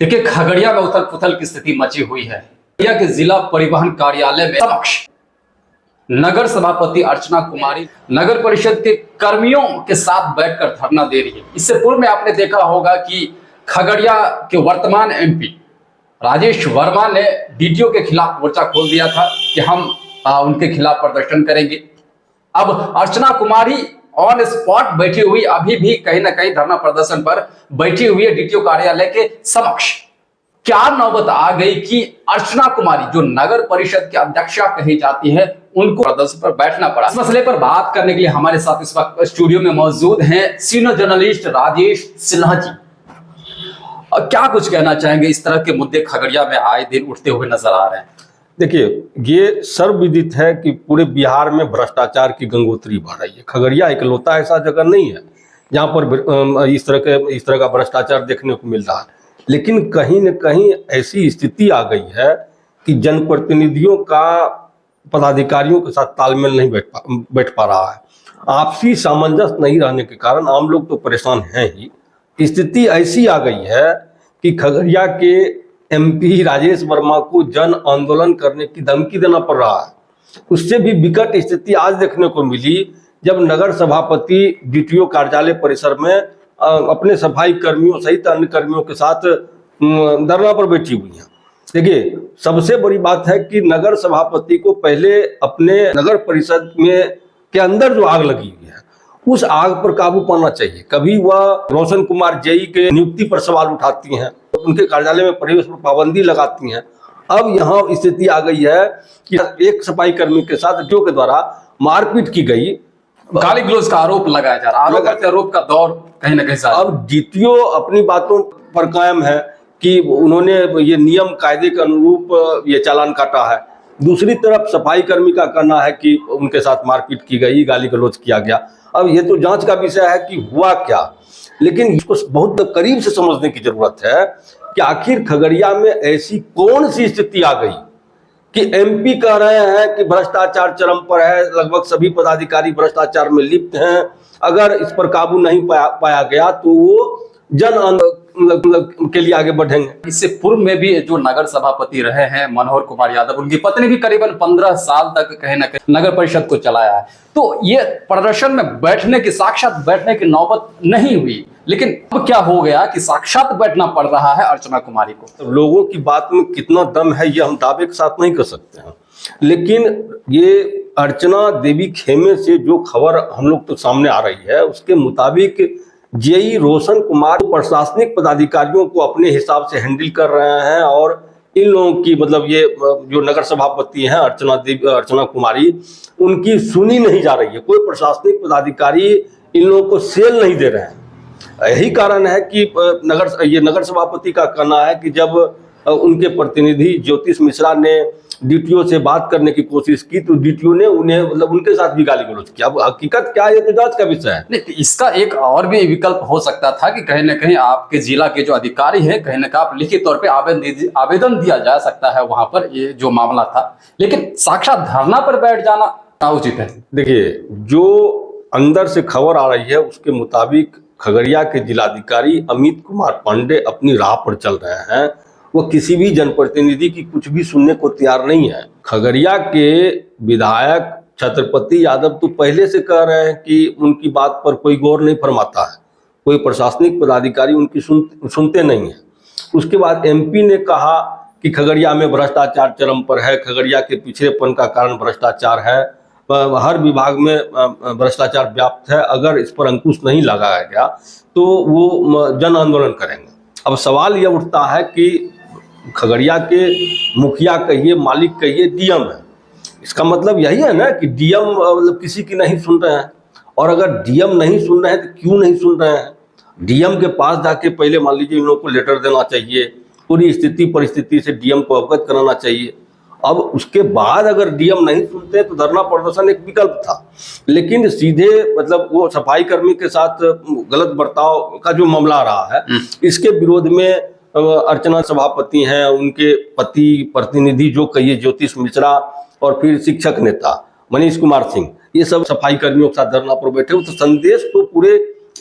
देखिए, खगड़िया में उथल पुथल की स्थिति मची हुई है। खगड़िया के जिला परिवहन कार्यालय में समक्ष नगर सभापति अर्चना कुमारी नगर परिषद के कर्मियों के साथ बैठकर धरना दे रही है। इससे पूर्व में आपने देखा होगा कि खगड़िया के वर्तमान एमपी राजेश वर्मा ने डीटीओ के खिलाफ मोर्चा खोल दिया था कि हम उनके खिलाफ प्रदर्शन करेंगे। अब अर्चना कुमारी ऑन स्पॉट बैठी हुई, अभी भी कहीं ना कहीं धरना प्रदर्शन पर बैठी हुई है डीटीओ कार्यालय के समक्ष। क्या नौबत आ गई कि अर्चना कुमारी जो नगर परिषद की अध्यक्षा कही जाती है, उनको प्रदर्शन पर बैठना पड़ा। इस मसले पर बात करने के लिए हमारे साथ इस वक्त स्टूडियो में मौजूद हैं सीनियर जर्नलिस्ट राजेश सिन्हा जी। और क्या कुछ कहना चाहेंगे, इस तरह के मुद्दे खगड़िया में आए दिन उठते हुए नजर आ रहे हैं। देखिए, ये सर्वविदित है कि पूरे बिहार में भ्रष्टाचार की गंगोत्री बह रही है। खगड़िया इकलौता ऐसा जगह नहीं है जहाँ पर इस तरह का भ्रष्टाचार देखने को मिल रहा है। लेकिन कहीं न कहीं ऐसी स्थिति आ गई है कि जनप्रतिनिधियों का पदाधिकारियों के साथ तालमेल नहीं बैठ पा रहा है। आपसी सामंजस्य नहीं रहने के कारण आम लोग तो परेशान हैं ही। स्थिति ऐसी आ गई है कि खगड़िया के एमपी राजेश वर्मा को जन आंदोलन करने की धमकी देना पड़ रहा है। उससे भी विकट स्थिति आज देखने को मिली जब नगर सभापति डीटीओ कार्यालय परिसर में अपने सफाई कर्मियों सहित अन्य कर्मियों के साथ धरना पर बैठी हुई हैं। देखिए, सबसे बड़ी बात है कि नगर सभापति को पहले अपने नगर परिषद में के अंदर जो आग लगी हुई है उस आग पर काबू पाना चाहिए। कभी वह रोशन कुमार जेई के नियुक्ति पर सवाल उठाती हैं, उनके कार्यालय में प्रवेश पर पाबंदी लगाती हैं। अब यहाँ स्थिति आ गई है कि एक सफाई कर्मी के साथ डीटीओ के द्वारा मारपीट की गई, गाली गलौज का आरोप लगाया जा रहा है। आरोप का दौर कहीं ना कहीं अब डीटीओ अपनी बातों पर कायम है कि उन्होंने ये नियम कायदे के अनुरूप ये चालान काटा है। दूसरी तरफ सफाई कर्मी का कहना है कि उनके साथ मारपीट की गई, गाली गलौज किया गया। अब ये तो जांच का विषय है कि हुआ क्या, लेकिन इसको बहुत करीब से समझने की जरूरत है कि आखिर खगड़िया में ऐसी कौन सी स्थिति आ गई कि एमपी कह रहे हैं कि भ्रष्टाचार चरम पर है, लगभग सभी पदाधिकारी भ्रष्टाचार में लिप्त हैं, अगर इस पर काबू नहीं पाया गया तो वो जन आंदोलन के लिए आगे बढ़ेंगे। इससे पूर्व में भी जो नगर सभापति रहे हैं मनोहर कुमार यादव, उनकी पत्नी भी करीबन 15 साल तक कहीं ना कहीं नगर परिषद को चलाया है। तो ये प्रदर्शन में साक्षात बैठने की नौबत नहीं हुई, लेकिन अब क्या हो गया कि साक्षात बैठना पड़ रहा है अर्चना कुमारी को। तो लोगों की बात में कितना दम है ये हम दावे के साथ नहीं कर सकते हैं, लेकिन ये अर्चना देवी खेमे से जो खबर हम लोग तो सामने आ रही है उसके मुताबिक जेई रोशन कुमार प्रशासनिक पदाधिकारियों को अपने हिसाब से हैंडल कर रहे हैं और इन लोगों की मतलब ये जो नगर सभापति हैं अर्चना कुमारी, उनकी सुनी नहीं जा रही है। कोई प्रशासनिक पदाधिकारी इन लोगों को सेल नहीं दे रहे हैं। यही कारण है कि नगर सभापति का कहना है कि जब उनके प्रतिनिधि ज्योतिष मिश्रा ने डीटीओ से बात करने की कोशिश की तो डीटीओ ने उन्हें मतलब उनके साथ भी गाली गलौज किया। अब हकीकत क्या है तो जांच का विषय है। नहीं, इसका एक और भी विकल्प हो सकता था कि कहीं ना कहीं आपके जिला के जो अधिकारी हैं, कहीं ना कहीं आप लिखित तौर पे आवेदन दिया जा सकता है वहां पर, ये जो मामला था। लेकिन साक्षात धरना पर बैठ जाना उचित है। देखिए, जो अंदर से खबर आ रही है उसके मुताबिक खगड़िया के जिलाधिकारी अमित कुमार पांडे अपनी राह पर चल रहे हैं। वो किसी भी जनप्रतिनिधि की कुछ भी सुनने को तैयार नहीं है। खगड़िया के विधायक छत्रपति यादव तो पहले से कह रहे हैं कि उनकी बात पर कोई गौर नहीं फरमाता है, कोई प्रशासनिक पदाधिकारी उनकी सुनते नहीं है। उसके बाद एमपी ने कहा कि खगड़िया में भ्रष्टाचार चरम पर है, खगड़िया के पिछड़ेपन का कारण भ्रष्टाचार है, हर विभाग में भ्रष्टाचार व्याप्त है, अगर इस पर अंकुश नहीं लगाया गया तो वो जन आंदोलन करेंगे। अब सवाल यह उठता है कि खगड़िया के मुखिया कहिए, मालिक कहिए, डीएम है। इसका मतलब यही है ना कि डीएम मतलब किसी की नहीं सुन रहे हैं। और अगर डीएम नहीं सुन रहे हैं तो क्यों नहीं सुन रहे हैं? डीएम के पास जाके पहले मान लीजिए इन लोगों को लेटर देना चाहिए, पूरी स्थिति परिस्थिति से डीएम को अवगत कराना चाहिए। अब उसके बाद अगर डीएम नहीं सुनते तो धरना प्रदर्शन एक विकल्प था, लेकिन सीधे मतलब वो सफाई कर्मी के साथ गलत बर्ताव का जो मामला रहा है इसके विरोध में अर्चना सभापति हैं, उनके पति प्रतिनिधि जो कहिए ज्योतिष मिश्रा और फिर शिक्षक नेता मनीष कुमार सिंह, ये सब सफाई कर्मियों के साथ धरना पर बैठे। तो संदेश तो पूरे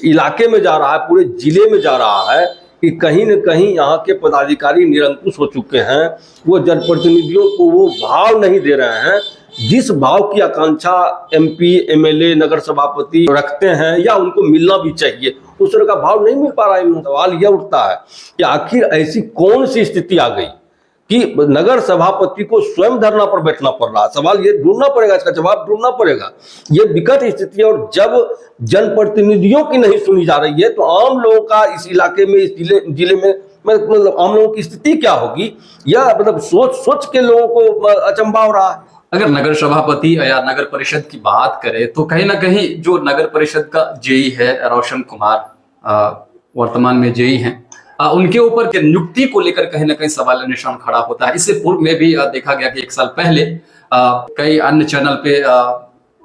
इलाके में जा रहा है, पूरे जिले में जा रहा है कि कहीं न कहीं यहाँ के पदाधिकारी निरंकुश हो चुके हैं। वो जनप्रतिनिधियों को वो भाव नहीं दे रहे हैं जिस भाव की आकांक्षा MP, MLA, नगर सभापति रखते हैं या उनको मिलना भी चाहिए, उस तरह का भाव नहीं मिल पा रहा है। सवाल यह उठता है कि आखिर ऐसी कौन सी स्थिति आ गई कि नगर सभापति को स्वयं धरना पर बैठना पड़ रहा है। सवाल ये ढूंढना पड़ेगा, इसका जवाब ढूंढना पड़ेगा। ये विकट स्थिति है और जब जनप्रतिनिधियों की नहीं सुनी जा रही है तो आम लोगों का इस इलाके में, इस जिले में मतलब आम लोगों की स्थिति क्या होगी, या मतलब सोच के लोगों को अचंभा हो रहा है। अगर नगर सभापति या नगर परिषद की बात करें तो कहीं ना कहीं जो नगर परिषद का जेई है रोशन कुमार, वर्तमान में जेई हैं, उनके ऊपर के नियुक्ति को लेकर कहीं ना कहीं सवाल निशान खड़ा होता है। इससे पूर्व में भी देखा गया कि 1 साल पहले कई अन्य चैनल पे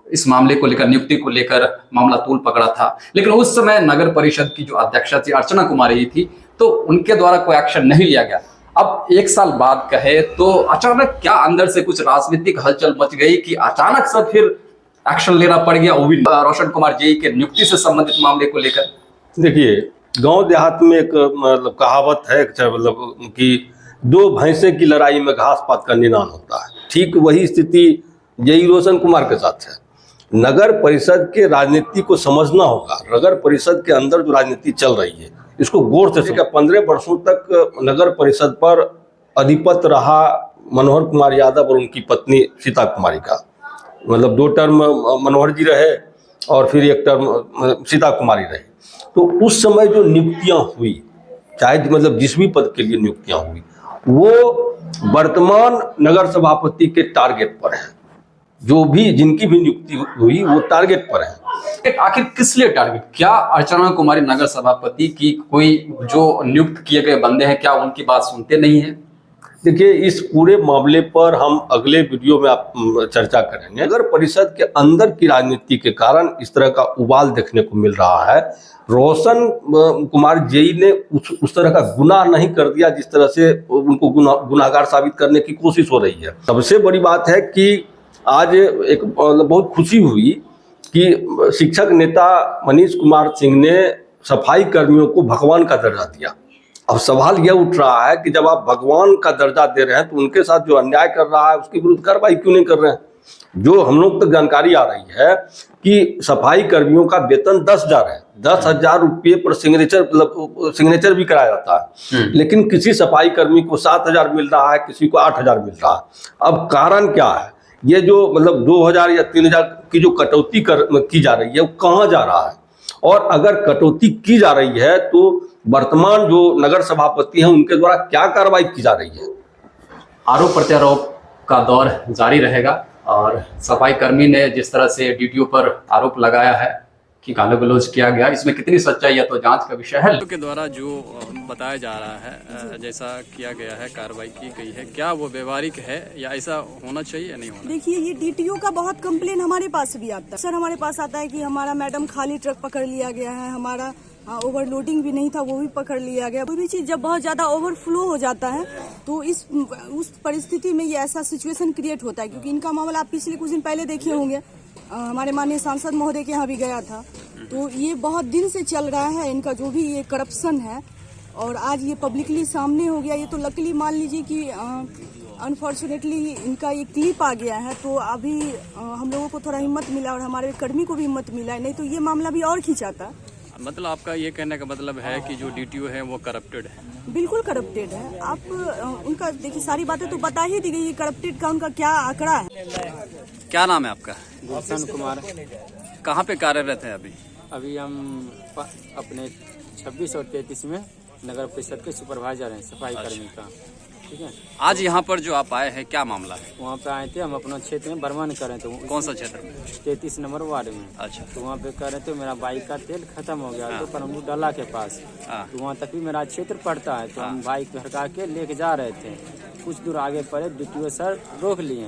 इस मामले को लेकर, नियुक्ति को लेकर मामला तूल पकड़ा था, लेकिन उस समय नगर परिषद की जो अध्यक्षा थी अर्चना कुमारी थी, तो उनके द्वारा कोई एक्शन नहीं लिया गया। अब 1 साल बाद कहे तो अचानक क्या अंदर से कुछ राजनीतिक हलचल मच गई कि अचानक से फिर एक्शन लेना पड़ गया, वो भी रोशन कुमार जेई के नियुक्ति से संबंधित मामले को लेकर। देखिए, गांव देहात में एक मतलब कहावत है मतलब कि 2 भैंसे की लड़ाई में घास पात का निदान होता है। ठीक वही स्थिति जेई रोशन कुमार के साथ है। नगर परिषद के राजनीति को समझना होगा। नगर परिषद के अंदर जो राजनीति चल रही है इसको गौर से समझना। 15 वर्षों तक नगर परिषद पर अधिपत्य रहा मनोहर कुमार यादव और उनकी पत्नी सीता कुमारी का। मतलब 2 टर्म मनोहर जी रहे और फिर 1 टर्म सीता कुमारी रही। तो उस समय जो नियुक्तियां हुई, चाहे मतलब जिस भी पद के लिए नियुक्तियां हुई, वो वर्तमान नगर सभापति के टारगेट पर है। जो भी जिनकी भी नियुक्ति हुई वो टारगेट पर है। आखिर किस लिए टारगेट? क्या अर्चना कुमारी नगर सभापति की कोई जो नियुक्त किए गए बंदे हैं, क्या उनकी बात सुनते नहीं है? देखिए, इस पूरे मामले पर हम अगले वीडियो में आप चर्चा करेंगे। नगर परिषद के अंदर की राजनीति के कारण इस तरह का उबाल देखने को मिल रहा है। रोशन कुमार जेई ने उस तरह का गुनाह नहीं कर दिया जिस तरह से उनको गुनाहगार साबित करने की कोशिश हो रही है। सबसे बड़ी बात है कि आज एक बहुत खुशी हुई कि शिक्षक नेता मनीष कुमार सिंह ने सफाई कर्मियों को भगवान का दर्जा दिया। अब सवाल यह उठ रहा है कि जब आप भगवान का दर्जा दे रहे हैं तो उनके साथ जो अन्याय कर रहा है उसके विरुद्ध कार्रवाई क्यों नहीं कर रहे हैं? जो हम लोग तक जानकारी आ रही है कि सफाई कर्मियों का वेतन 10,000 है। 10,000 रुपये पर सिग्नेचर भी कराया जाता है, लेकिन किसी सफाई कर्मी को 7,000 मिल रहा है, किसी को 8,000 मिल रहा है। अब कारण क्या है? ये जो मतलब 2,000 या 3,000 की जो कटौती की जा रही है वो कहाँ जा रहा है? और अगर कटौती की जा रही है तो वर्तमान जो नगर सभापति हैं उनके द्वारा क्या कार्रवाई की जा रही है? आरोप प्रत्यारोप का दौर जारी रहेगा और सफाई कर्मी ने जिस तरह से डीटीओ पर आरोप लगाया है कि गाली गलौज किया गया, इसमें कितनी सच्चाई है तो जांच का विषय है। के द्वारा जो बताया जा रहा है, जैसा किया गया है, कार्रवाई की गई है, क्या वो व्यवहारिक है या ऐसा होना चाहिए या नहीं होना? देखिए, ये डीटीओ का बहुत कंप्लेन हमारे पास भी आता है। सर, हमारे पास आता है कि हमारा मैडम खाली ट्रक पकड़ लिया गया है, हमारा ओवरलोडिंग भी नहीं था वो भी पकड़ लिया गया। कोई भी चीज जब बहुत ज्यादा ओवरफ्लो हो जाता है तो उस परिस्थिति में ये ऐसा सिचुएशन क्रिएट होता है। क्योंकि इनका मामला आप पिछले कुछ दिन पहले देखे होंगे, हमारे माननीय सांसद महोदय के यहाँ भी गया था। तो ये बहुत दिन से चल रहा है इनका जो भी ये करप्शन है, और आज ये पब्लिकली सामने हो गया। ये तो लकीली मान लीजिए कि अनफॉर्चुनेटली इनका ये क्लिप आ गया है, तो अभी हम लोगों को थोड़ा हिम्मत मिला और हमारे कर्मी को भी हिम्मत मिला है, नहीं तो ये मामला भी और खिंचाता। मतलब आपका ये कहने का मतलब है कि जो डीटीओ है वो करप्टेड है? बिल्कुल करप्टेड है। आप उनका देखिए, सारी बातें तो बता ही दी गई, करप्टेड का उनका क्या आंकड़ा है। क्या नाम है आपका? गुलशन कुमार। कहाँ पे कार्यरत है अभी? अभी हम अपने 26 और 33 में नगर परिषद के सुपरवाइजर हैं, सफाई कर्मी का। ठीक है। आज यहाँ पर जो आप आए हैं, क्या मामला है? वहाँ पे आए थे, हम अपना क्षेत्र में भ्रमण कर रहे थे। कौन सा क्षेत्र में? 33 नंबर वार्ड में। अच्छा। तो वहाँ पे कह रहे थे मेरा बाइक का तेल खत्म हो गया, तो परमू डाला के पास। तो वहाँ तक भी मेरा क्षेत्र पड़ता है, तो हम बाइक हड़का के लेके जा रहे थे। कुछ दूर आगे पड़े डीटीओ सर रोक लिए,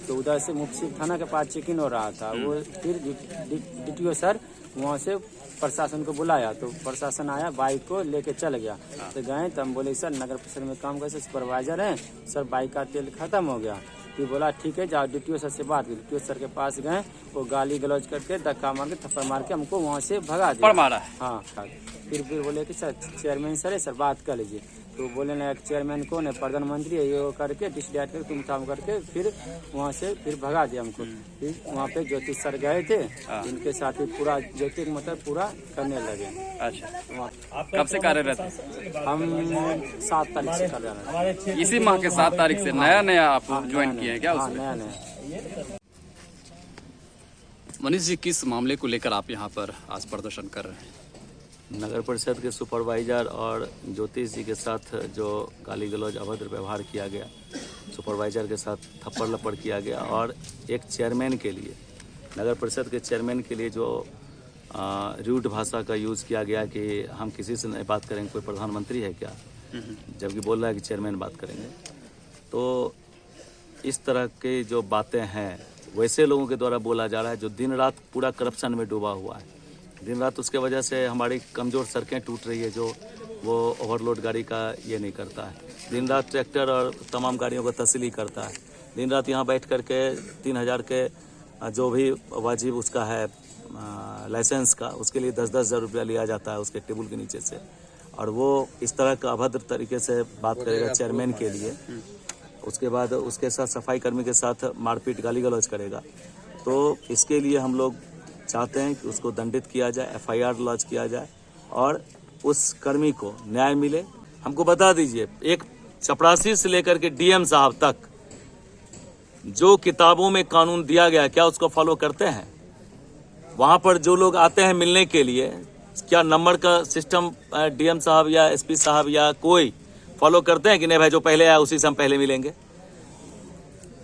तो उधर से मुफ्ती थाना के पास चेक इन हो रहा था। वो फिर डीटीओ सर वहाँ से प्रशासन को बुलाया तो प्रशासन आया, बाइक को लेके चल गया। तो गए तो हम बोले सर नगर परिषद में काम कैसे सुपरवाइजर हैं सर, बाइक का तेल खत्म हो गया। फिर बोला ठीक है जाओ DTO सर से बात की। DTO सर के पास गए, वो गाली गलौज करके धक्का मार के थप्पड़ मार के हमको वहाँ से भगा दिया। मारा? हाँ। फिर बोले कि सर चेयरमैन सर है सर, बात कर लीजिए। तो बोले ना चेयरमैन कौन है, प्रधानमंत्री है, ये करके डिस्ट्रिक्ट करके तुम काम करके फिर वहाँ से फिर भगा दिया हमको। फिर वहाँ पे ज्योति सर गए थे, उनके साथ ही पूरा ज्योति मतलब पूरा करने लगे। अच्छा, कब से कार्यरत है? हम 7 तारीख से कर रहे हैं। इसी माह के 7 तारीख से नया आप ज्वाइन किए हैं क्या? हाँ, उसमें नया। मनीष जी, किस मामले को लेकर आप यहाँ पर आज प्रदर्शन कर रहे हैं? नगर परिषद के सुपरवाइजर और ज्योतिष जी के साथ जो गाली गलौज अभद्र व्यवहार किया गया, सुपरवाइजर के साथ थप्पड़ लपड़ किया गया, और एक चेयरमैन के लिए, नगर परिषद के चेयरमैन के लिए जो रूड भाषा का यूज़ किया गया कि हम किसी से नहीं बात करेंगे, कोई प्रधानमंत्री है क्या, जबकि बोल रहा है कि चेयरमैन बात करेंगे। तो इस तरह के जो बातें हैं वैसे लोगों के द्वारा बोला जा रहा है जो दिन रात पूरा करप्शन में डूबा हुआ है। दिन रात उसके वजह से हमारी कमज़ोर सड़कें टूट रही है, जो वो ओवरलोड गाड़ी का ये नहीं करता है। दिन रात ट्रैक्टर और तमाम गाड़ियों को तस्ली करता है। दिन रात यहाँ बैठ करके 3000 के जो भी वाजिब उसका है लाइसेंस का, उसके लिए 10-10 हज़ार रुपया लिया जाता है उसके टेबल के नीचे से, और वो इस तरह का अभद्र तरीके से बात करेगा चेयरमैन के लिए। उसके बाद उसके साथ सफाई कर्मी के साथ मारपीट गाली गलौज करेगा। तो इसके लिए हम लोग चाहते हैं कि उसको दंडित किया जाए, FIR लॉन्च किया जाए और उस कर्मी को न्याय मिले। हमको बता दीजिए, एक चपरासी से लेकर के DM साहब तक जो किताबों में कानून दिया गया, क्या उसको फॉलो करते हैं? वहाँ पर जो लोग आते हैं मिलने के लिए, क्या नंबर का सिस्टम DM साहब या SP साहब या कोई फॉलो करते हैं कि नहीं भाई जो पहले आया उसी से हम पहले मिलेंगे?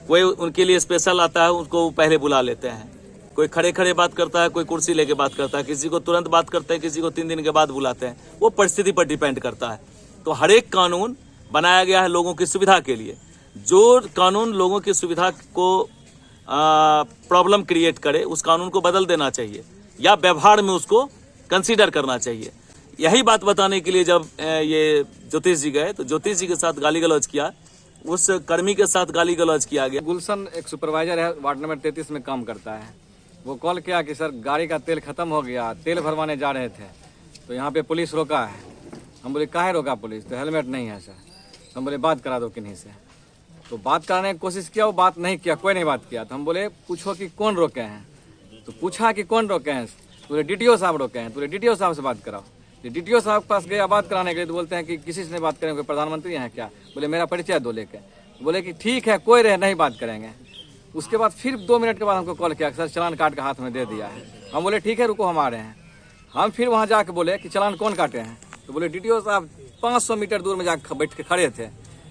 कोई उनके लिए स्पेशल आता है, उनको पहले बुला लेते हैं। कोई खड़े खड़े बात करता है, कोई कुर्सी लेके बात करता है, किसी को तुरंत बात करते हैं, किसी को 3 दिन के बाद बुलाते हैं। वो परिस्थिति पर डिपेंड करता है। तो हर एक कानून बनाया गया है लोगों की सुविधा के लिए। जो कानून लोगों की सुविधा को प्रॉब्लम क्रिएट करे, उस कानून को बदल देना चाहिए या व्यवहार में उसको कंसीडर करना चाहिए। यही बात बताने के लिए जब ये ज्योतिष जी गए तो ज्योतिष जी के साथ गाली गलौज किया, उस कर्मी के साथ गाली गलौज किया गया। गुलशन एक सुपरवाइजर है, वार्ड नंबर 33 में काम करता है। वो कॉल किया कि सर गाड़ी का तेल खत्म हो गया, तेल भरवाने जा रहे थे तो यहाँ पे पुलिस रोका है। हम बोले काहे रोका पुलिस? तो हेलमेट नहीं है सर। हम बोले बात करा दो किन्हीं से। तो बात कराने की कोशिश किया, वो बात नहीं किया, कोई नहीं बात किया। तो हम बोले पूछो कि कौन रोके हैं। तो पूछा कि कौन रोके हैं? बोले DTO साहब रोके हैं। तो बोले DTO साहब से बात कराओ। DTO साहब के पास गया बात कराने के लिए, तो बोलते हैं कि किसी से नहीं बात करेंगे, प्रधानमंत्री हैं क्या? बोले मेरा परिचय दो लेके। बोले कि ठीक है कोई रहे, नहीं बात करेंगे। उसके बाद फिर 2 मिनट के बाद हमको कॉल किया, सर चलान काट के हाथ में दे दिया है। हम बोले ठीक है रुको, हम आ रहे हैं। हम फिर वहाँ जाके बोले कि चलान कौन काटे हैं? तो बोले DTO साहब 500 मीटर दूर में जाकर बैठ के खड़े थे।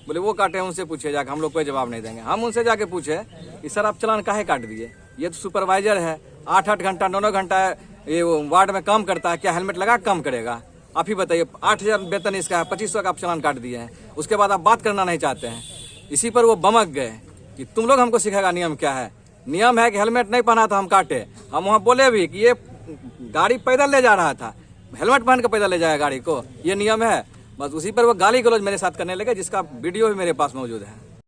बोले वो काटे हैं, उनसे पूछे जाके, हम लोग कोई जवाब नहीं देंगे। हम उनसे जाके पूछे कि सर आप चलान काहे काट दिए? ये तो सुपरवाइजर है, 8-8 घंटा 9-9 घंटा ये वार्ड में काम करता है, क्या हेलमेट लगा काम करेगा? आप ही बताइए, 8000 वेतन इसका है, 2500 का आप चलान काट दिए हैं। उसके बाद आप बात करना नहीं चाहते हैं। इसी पर वो बमक गए कि तुम लोग हमको सिखाएगा नियम क्या है। नियम है कि हेलमेट नहीं पहना था हम काटे। हम वहाँ बोले भी कि ये गाड़ी पैदल ले जा रहा था, हेलमेट पहन के पैदल ले जाएगा गाड़ी को, ये नियम है। बस उसी पर वो गाली गलौज मेरे साथ करने लगे, जिसका वीडियो भी मेरे पास मौजूद है।